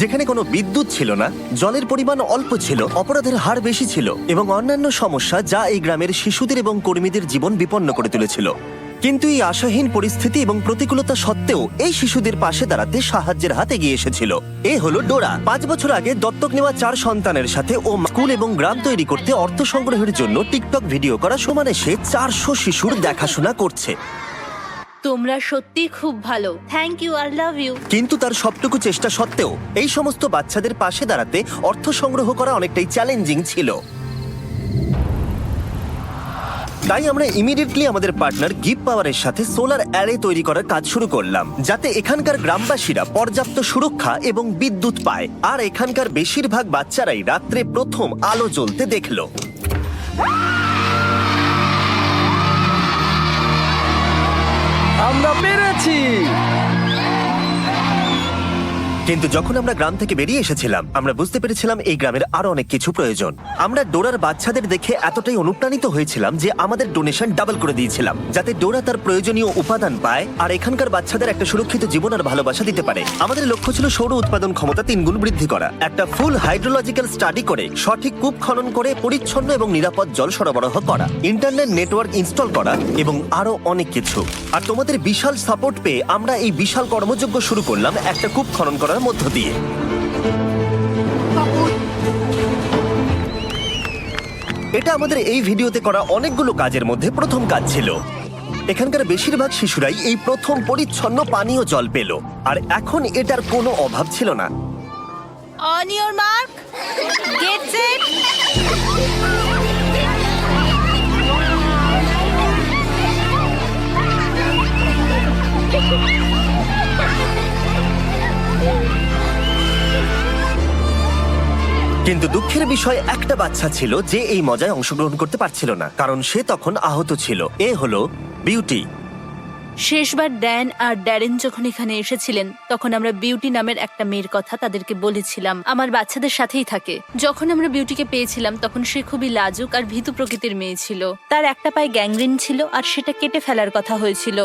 যেখানে কোনো বিদ্যুৎ ছিল না, জলের পরিমাণ অল্প ছিল, অপরাধের হার বেশি ছিল এবং অন্যান্য সমস্যা যা এই গ্রামের শিশুদের এবং কর্মীদের জীবন বিপন্ন করে তুলেছিল। কিন্তু এই আশাহীন পরিস্থিতি এবং প্রতিকূলতা সত্ত্বেও এই শিশুদের পাশে দাঁড়াতে সাহায্যের হাত এগিয়ে এসেছিল। এ হলো ডোরা। 5 বছর আগে দত্তক নেওয়া 4 সন্তানের সাথে ও স্কুল এবং গ্রাম তৈরি করতে অর্থ সংগ্রহের জন্য টিকটক ভিডিও করা সমানে সে 400 শিশুর দেখাশোনা করছে। তোমরা সত্যি খুব ভালো, thank you, I love you. কিন্তু তার সবটুকু চেষ্টা সত্ত্বেও এই সমস্ত বাচ্চাদের পাশে দাঁড়াতে অর্থ সংগ্রহ করা অনেকটাই চ্যালেঞ্জিং ছিল। তাই আমরা ইমিডিয়েটলি আমাদের পার্টনার গিভ পাওয়ারের সাথে সোলার অ্যারে তৈরি করার কাজ শুরু করলাম, যাতে এখানকার গ্রামবাসীরা পর্যাপ্ত সুরক্ষা এবং বিদ্যুৎ পায়। আর এখানকার বেশিরভাগ বাচ্চারাই রাত্রে প্রথম আলো জ্বলতে দেখলো। আমরা পেরেছি। কিন্তু যখন আমরা গ্রাম থেকে বেরিয়ে এসেছিলাম, আমরা বুঝতে পেরেছিলাম এই গ্রামের আরো অনেক কিছু প্রয়োজন। আমরা ডোরার বাচ্চাদের দেখে এতটাই অনুপ্রাণিত হয়েছিলাম যে আমাদের ডোনেশন ডাবল করে দিয়েছিলাম, যাতে ডোরা তার প্রয়োজনীয় উপাদান পায় আর এখানকার বাচ্চাদের একটা সুরক্ষিত জীবন আর ভালোবাসা দিতে পারে। আমাদের লক্ষ্য ছিল সৌর উৎপাদন ক্ষমতা 3 গুণ বৃদ্ধি করা, একটা ফুল হাইড্রোলজিক্যাল স্টাডি করে সঠিক কূপ খনন করে পরিচ্ছন্ন এবং নিরাপদ জল সরবরাহ করা, ইন্টারনেট নেটওয়ার্ক ইনস্টল করা এবং আরো অনেক কিছু। আর তোমাদের বিশাল সাপোর্ট পেয়ে আমরা এই বিশাল কর্মযজ্ঞ শুরু করলাম একটা কূপ খনন করার মধ্য দিয়ে। এটা আমাদের এই ভিডিওতে করা অনেকগুলো কাজের মধ্যে প্রথম কাজ ছিল। এখানকার বেশিরভাগ শিশুরাই এই প্রথম পরিচ্ছন্ন পানীয় জল পেল, আর এখন এটার কোনো অভাব ছিল না। On your mark, get set. কিন্তু দুঃখের বিষয় একটা বাচ্চা ছিল যে এই মজায় অংশগ্রহণ করতে পারছিল না, কারণ সে তখন আহত ছিল। এ হলো বিউটি। শেষবার ড্যান আর ড্যারেন যখন এখানে এসেছিলেন, তখন আমরা বিউটি নামের একটা মেয়ের কথা তাদেরকে বলেছিলাম। আমার বাচ্চাদের সাথেই থাকে। যখন আমরা বিউটিকে পেয়েছিলাম তখন সে খুবই লাজুক আর ভীতু প্রকৃতির মেয়ে ছিল। তার একটা পায়ে গ্যাংগ্রিন ছিল আর সেটা কেটে ফেলার কথা হয়েছিল।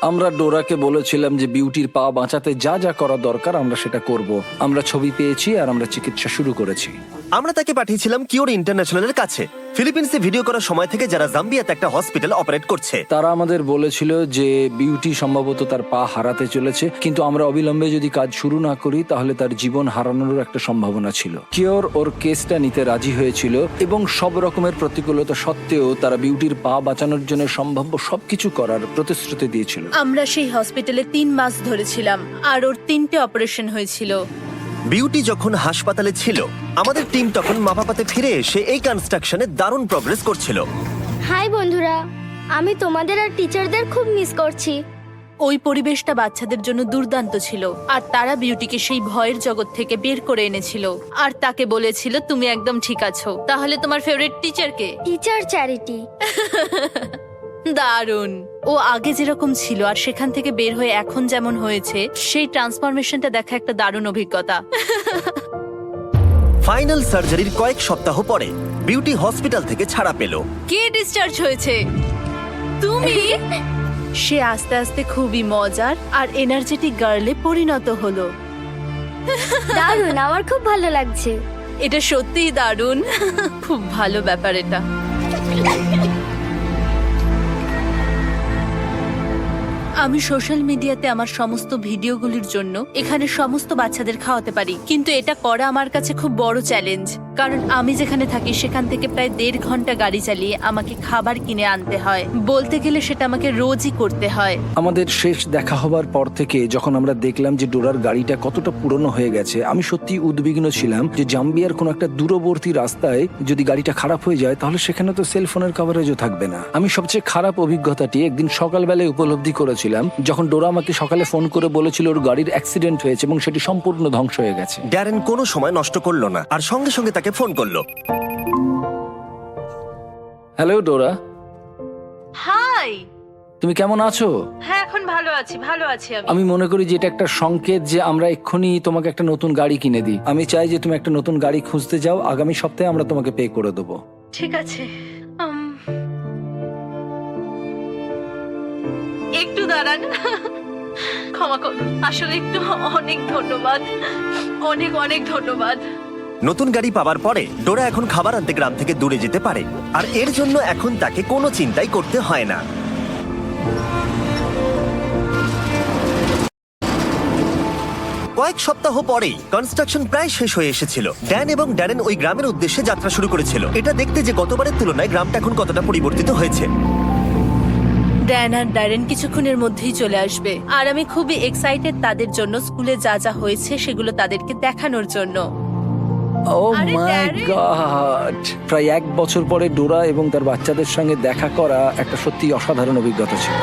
আমরা ডোরাকে বলেছিলাম যে বিউটির পা বাঁচাতে যা যা করা দরকার আমরা সেটা করব। আমরা ছবি পেয়েছি আর আমরা চিকিৎসা শুরু করেছি। আমরা তাকে পাঠিয়েছিলাম কিওর ইন্টারন্যাশনালের কাছে, ফিলিপিন্সে ভিডিও করার সময় থেকে, যারা জাম্বিয়াতে একটা হসপিটাল অপারেট করছে। তারা আমাদের বলেছিল যে বিউটি সম্ভবত তার পা হারাতে চলেছে, কিন্তু আমরা অবিলম্বে যদি কাজ শুরু না করি তাহলে তার জীবন হারানোর একটা সম্ভাবনা ছিল। কিওর ওর কেসটা নিতে রাজি হয়েছিল এবং সব রকমের প্রতিকূলতা সত্ত্বেও তারা বিউটির পা বাঁচানোর জন্য সম্ভাব্য সবকিছু করার প্রতিশ্রুতি দিয়েছিল। আমরা সেই হসপিটালে 3 মাস ধরেছিলাম আর ওর 3টে অপারেশন হয়েছিল। বিউটি যখন হাসপাতালে ছিল, আমাদের টিম তখন মাপাপাতে ফিরে এসে এই কনস্ট্রাকশনে দারুণ প্রগ্রেস করছিল। হাই বন্ধুরা, আমি তোমাদের আর টিচারদের খুব মিস করছি। ওই পরিবেশটা বাচ্চাদের জন্য দুর্দান্ত ছিল আর তারা বিউটিকে সেই ভয়ের জগৎ থেকে বের করে এনেছিল আর তাকে বলেছিল তুমি একদম ঠিক আছো। তাহলে তোমার ফেভারিট টিচার কে? Teacher charity. দারুণ। ও আগে যেরকম ছিল আর সেখান থেকে বের হয়ে এখন যেমন হয়েছে, সেই ট্রান্সফরমেশনটা দেখা একটা দারুণ অভিজ্ঞতা। ফাইনাল সার্জারির কয়েক সপ্তাহ পরে বিউটি হসপিটাল থেকে ছাড়া পেল। কে ডিসচার্জ হয়েছে? তুমি? সে আস্তে আস্তে খুবই মজার আর এনার্জেটিক গার্লে পরিণত হলো। দারুণ, আমার খুব ভালো লাগছে। এটা সত্যিই দারুণ। খুব ভালো ব্যাপার এটা। আমি সোশ্যাল মিডিয়াতে আমার সমস্ত ভিডিওগুলির জন্য এখানে সমস্ত বাচ্চাদের খাওয়াতে পারি, কিন্তু এটা করা আমার কাছে খুব বড় চ্যালেঞ্জ, কারণ আমি যেখানে থাকি সেখান থেকে প্রায় 1.5 ঘন্টা গাড়ি চালিয়ে আমাকে খাবার কিনে আনতে হয়। বলতে গেলে সেটা আমাকে রোজই করতে হয়। আমাদের শেষ দেখা হবার পর থেকে যখন আমরা দেখলাম যে ডোরার গাড়িটা কতটা পুরনো হয়ে গেছে, আমি সত্যি উদ্বিগ্ন ছিলাম যে জাম্বিয়ার কোনো একটা দূরবর্তী রাস্তায় যদি গাড়িটা খারাপ হয়ে যায় তাহলে সেখানে তো সেলফোনের কভারেজও থাকবে না। আমি সবচেয়ে খারাপ অভিজ্ঞতাটি একদিন সকালবেলায় উপলব্ধি করেছিলাম, যখন ডোরা আমাকে সকালে ফোন করে বলেছিল ওর গাড়ির অ্যাক্সিডেন্ট হয়েছে এবং সেটি সম্পূর্ণ ধ্বংস হয়ে গেছে। ড্যারেন কোনো সময় নষ্ট করলো না আর সঙ্গে সঙ্গে তাকে ফোন করলো। হ্যালো ডোরা, হাই। তুমি কেমন আছো? হ্যাঁ, এখন ভালো আছি, ভালো আছি আমি। আমি মনে করি যে এটা একটা সংকেত যে আমরা এক্ষুনি তোমাকে একটা নতুন গাড়ি কিনে দিই। আমি চাই যে তুমি একটা নতুন গাড়ি খুঁজতে যাও, আগামী সপ্তাহে আমরা তোমাকে পে করে দেবো। ঠিক আছে, একটু দাঁড়ান। ক্ষমা করুন, আসলে একটু অনেক ধন্যবাদ, অনেক অনেক ধন্যবাদ। নতুন গাড়ি পাওয়ার পরে ডোরা এখন খাবার আনতে গ্রাম থেকে দূরে যেতে পারে, আর এর জন্য এখন তাকে কোনো চিন্তাই করতে হয় না। কয়েক সপ্তাহ পরেই কনস্ট্রাকশন প্রায় শেষ হয়ে এসেছিল। ড্যান এবং ড্যারেন ওই গ্রামের উদ্দেশ্যে যাত্রা শুরু করেছিল, এটা দেখতে যে গতবারের তুলনায় গ্রামটা এখন কতটা পরিবর্তিত হয়েছে। ড্যান আর ড্যারেন কিছুক্ষণের মধ্যেই চলে আসবে, আর আমি খুবই এক্সাইটেড তাদের জন্য, স্কুলে যা যা হয়েছে সেগুলো তাদেরকে দেখানোর জন্য। ও আরে মাই ড্যারেন! গড, প্রায় 1 বছর পরে ডোরা এবং তার বাচ্চাদের সঙ্গে দেখা করা একটা সত্যি অসাধারণ অভিজ্ঞতা ছিল।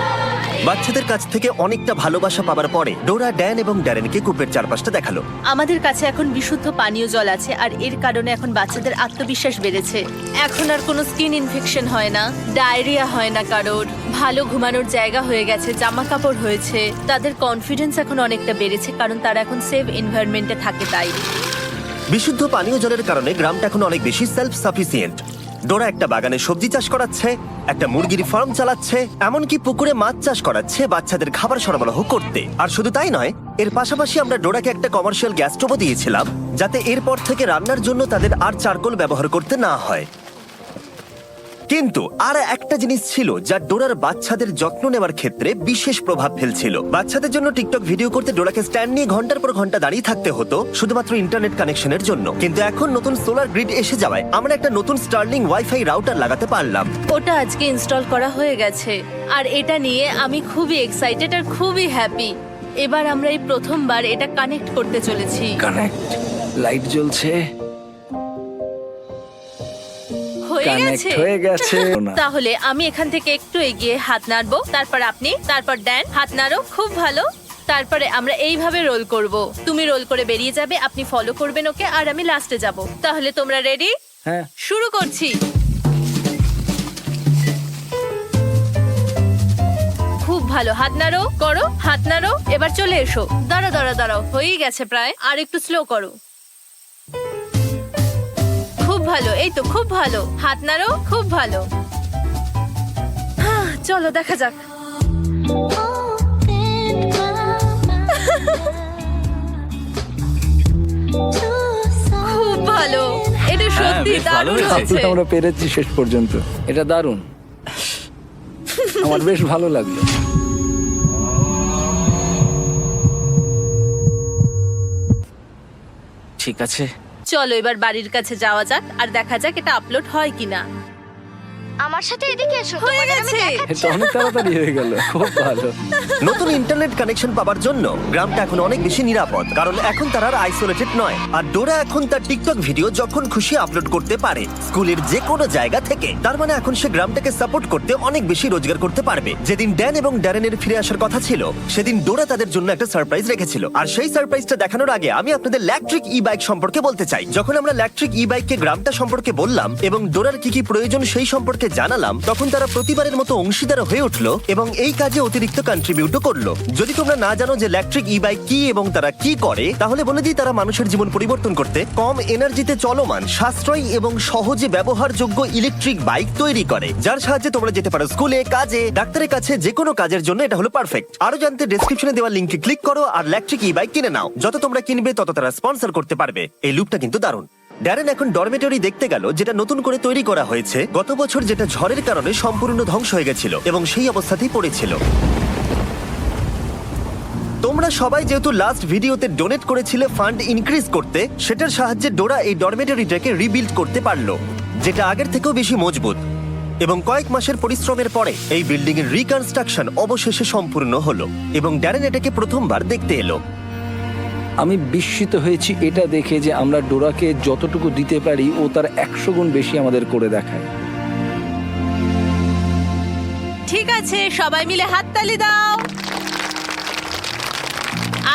বাচ্চাদের কাছ থেকে অনেকটা ভালোবাসা পাবার পরে ডোরা ড্যান এবং ড্যারেনকে কূপের চারপাশটা দেখালো। আমাদের কাছে এখন বিশুদ্ধ পানীয় জল আছে, আর এর কারণে এখন বাচ্চাদের আত্মবিশ্বাস বেড়েছে। এখন আর কোনো স্কিন ইনফেকশন হয় না, ডায়রিয়া হয় না কারোর, ভালো ঘুমানোর জায়গা হয়ে গেছে, জামা কাপড় হয়েছে, তাদের কনফিডেন্স এখন অনেকটা বেড়েছে, কারণ তারা এখন সেফ এনভায়রনমেন্টে থাকে। তাই বিশুদ্ধ পানীয় জলের কারণে গ্রামটা এখন অনেক বেশি সেলফ সাফিসিয়েন্ট। ডোরা একটা বাগানে সবজি চাষ করাচ্ছে, একটা মুরগির ফার্ম চালাচ্ছে, এমনকি পুকুরে মাছ চাষ করাচ্ছে বাচ্চাদের খাবার সরবরাহ করতে। আর শুধু তাই নয়, এর পাশাপাশি আমরা ডোরাকে একটা কমার্শিয়াল গ্যাস স্টোভও দিয়েছিলাম, যাতে এরপর থেকে রান্নার জন্য তাদের আর চারকোল ব্যবহার করতে না হয়। কিন্তু আর একটা জিনিস ছিল যা ডোরার বাচ্চাদের যত্ন নেওয়ার ক্ষেত্রে বিশেষ প্রভাব ফেলছিল। বাচ্চাদের জন্য টিকটক ভিডিও করতে ডোরাকে স্ট্যান্ড নিয়ে ঘন্টার পর ঘন্টা দাঁড়িয়ে থাকতে হতো শুধুমাত্র ইন্টারনেট কানেকশনের জন্য। কিন্তু এখন নতুন সোলার গ্রিড এসে যাওয়ায় আমরা একটা নতুন স্টার্লিং ওয়াইফাই রাউটার লাগাতে পারলাম। ওটা আজকে ইনস্টল করা হয়ে গেছে, আর এটা নিয়ে আমি খুবই এক্সাইটেড আর খুবই হ্যাপি। এবার আমরা এই প্রথমবার এটা কানেক্ট করতে চলেছি। কানেক্ট, লাইট জ্বলছে, হয়ে কানেক্ট গেছে? হয়ে গেছে। তাহলে আমি এখান থেকে একটু এগিয়ে হাত নাড়বো, তারপর আপনি, তারপর ড্যান হাত নাড়ো, খুব ভালো। তারপরে আমরা এইভাবে রোল করব, তুমি রোল করে বেরিয়ে যাবে, আপনি ফলো করবেন ওকে, আর আমি লাস্টে যাব। তাহলে তোমরা রেডি? হ্যাঁ, শুরু করছি। খুব ভালো, হাত নাড়ো, করো, হাত নাড়ো। এবার চলে এসো, দাঁড়াও দাঁড়াও দাঁড়াও, হয়েই গেছে প্রায়, আর একটু স্লো করো। খুব ভালো, এই তো খুব ভালো, হাত নাড়ো, খুব ভালো। চলো দেখা যাক। খুব ভালো, এটা সত্যি বেশ ভালো দারুণ হয়েছে। হয়েছে। আমরা পেরেছি শেষ পর্যন্ত, এটা দারুণ, আমার বেশ ভালো লাগলো। ঠিক আছে। চলো এবার বাড়ির কাছে যাওয়া যাক, আর দেখা যাক এটা আপলোড হয় কিনা। আমার সাথে এদিকে এসো, হয়ে তোমাদের আমি গেছে। দেখাচ্ছি। এটা অনেক তাড়াতাড়ি হয়ে গেল, খুব ভালো। নতুন ইন্টারনেট কানেকশন পাওয়ার জন্য গ্রামটা এখন অনেক বেশি নিরাপদ, কারণ এখন তারা আর আইসোলেটেড নয়। আর ডোরা এখন তার টিকটক ভিডিও যখন খুশি আপলোড করতে পারে, স্কুলের যে কোনো জায়গা থেকে। তার মানে এখন সে গ্রামটাকে সাপোর্ট করতে অনেক বেশি রোজগার করতে পারবে। যেদিন ড্যান এবং ড্যারেনের ফিরে আসার কথা ছিল, সেদিন ডোরা তাদের জন্য একটা সারপ্রাইজ রেখেছিল। আর সেই সারপ্রাইজটা দেখানোর আগে আমি আপনাদের ইলেকট্রিক ই বাইক সম্পর্কে বলতে চাই। যখন আমরা ইলেকট্রিক ই বাইককে গ্রামটা সম্পর্কে বললাম এবং ডোরার কি কি প্রয়োজন সেই সম্পর্কে জানালাম, তখন তারা প্রতিবারের মতো অংশীদার হয়ে উঠলো এবং এই কাজে অতিরিক্ত কন্ট্রিবিউটও করলো। যদি তোমরা না জানো যে ইলেকট্রিক ই বাইক কি এবং তারা কি করে, তাহলে বলে দিই, তারা মানুষের জীবন পরিবর্তন করতে কম এনার্জিতে চলমান, সাশ্রয়ী এবং সহজে ব্যবহারযোগ্য ইলেকট্রিক বাইক তৈরি করে, যার সাহায্যে তোমরা যেতে পারো স্কুলে, কাজে, ডাক্তারের কাছে, যে কোনো কাজের জন্য এটা হলো পারফেক্ট। আরো জানতে ডেসক্রিপশনে দেওয়া লিংকে ক্লিক করো আর ইলেকট্রিক ই বাইক কিনে নাও। যত তোমরা কিনবে তত তারা স্পন্সর করতে পারবে। এই লুপটা কিন্তু দারুণ। ড্যারেন এখন ডরমেটরি দেখতে গেল, যেটা নতুন করে তৈরি করা হয়েছে গত বছর, যেটা ঝড়ের কারণে সম্পূর্ণ ধ্বংস হয়ে গেছিল এবং সেই অবস্থাতেই পড়েছিল। তোমরা সবাই যেহেতু লাস্ট ভিডিওতে ডোনেট করেছিলে ফান্ড ইনক্রিজ করতে, সেটার সাহায্যে ডোরা এই ডরমেটরিটাকে রিবিল্ড করতে পারলো, যেটা আগের থেকেও বেশি মজবুত। এবং কয়েক মাসের পরিশ্রমের পরে এই বিল্ডিং এর রিকনস্ট্রাকশন অবশেষে সম্পূর্ণ হলো এবং ড্যারেন এটাকে প্রথমবার দেখতে এলো। আমি বিস্মিত হয়েছি এটা দেখে যে আমরা ডোরাকে যতটুকু দিতে পারি ও তার 100 গুণ বেশি আমাদের করে দেখায়। ঠিক আছে, সবাই মিলে হাততালি দাও।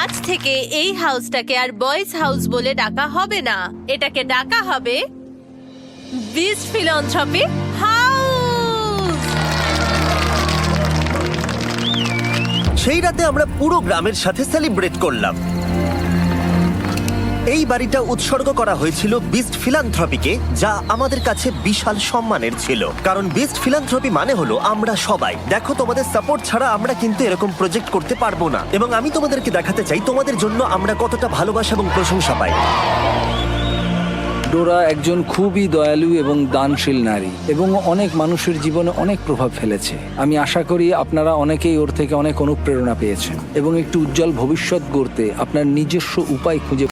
আজ থেকে এই হাউসটাকে আর বয়েজ হাউস বলে ডাকা হবে না, এটাকে ডাকা হবে বিস্ট ফিলান্থ্রপি হাউস। সেই রাতে আমরা পুরো গ্রামের সাথে সেলিব্রেট করলাম। এই বাড়িটা উৎসর্গ করা হয়েছিল বিস্ট ফিলান্থ্রপিকে, যা আমাদের কাছে বিশাল সম্মানের ছিল। কারণ বিস্ট ফিলান্থ্রপি মানে হলো আমরা সবাই। দেখো, তোমাদের সাপোর্ট ছাড়া আমরা কিন্তু এরকম প্রজেক্ট করতে পারবো না। এবং আমি তোমাদেরকে দেখাতে চাই তোমাদের জন্য আমরা কতটা ভালোবাসা এবং প্রশংসা পাই। ডোরা একজন খুবই দয়ালু এবং দানশীল নারী এবং অনেক মানুষের জীবনে অনেক প্রভাব ফেলেছে। আমি আশা করি আপনারা অনেকেই ওর থেকে অনেক অনুপ্রেরণা পেয়েছেন এবং একটু উজ্জ্বল ভবিষ্যৎ গড়তে আপনার নিজস্ব উপায় খুঁজে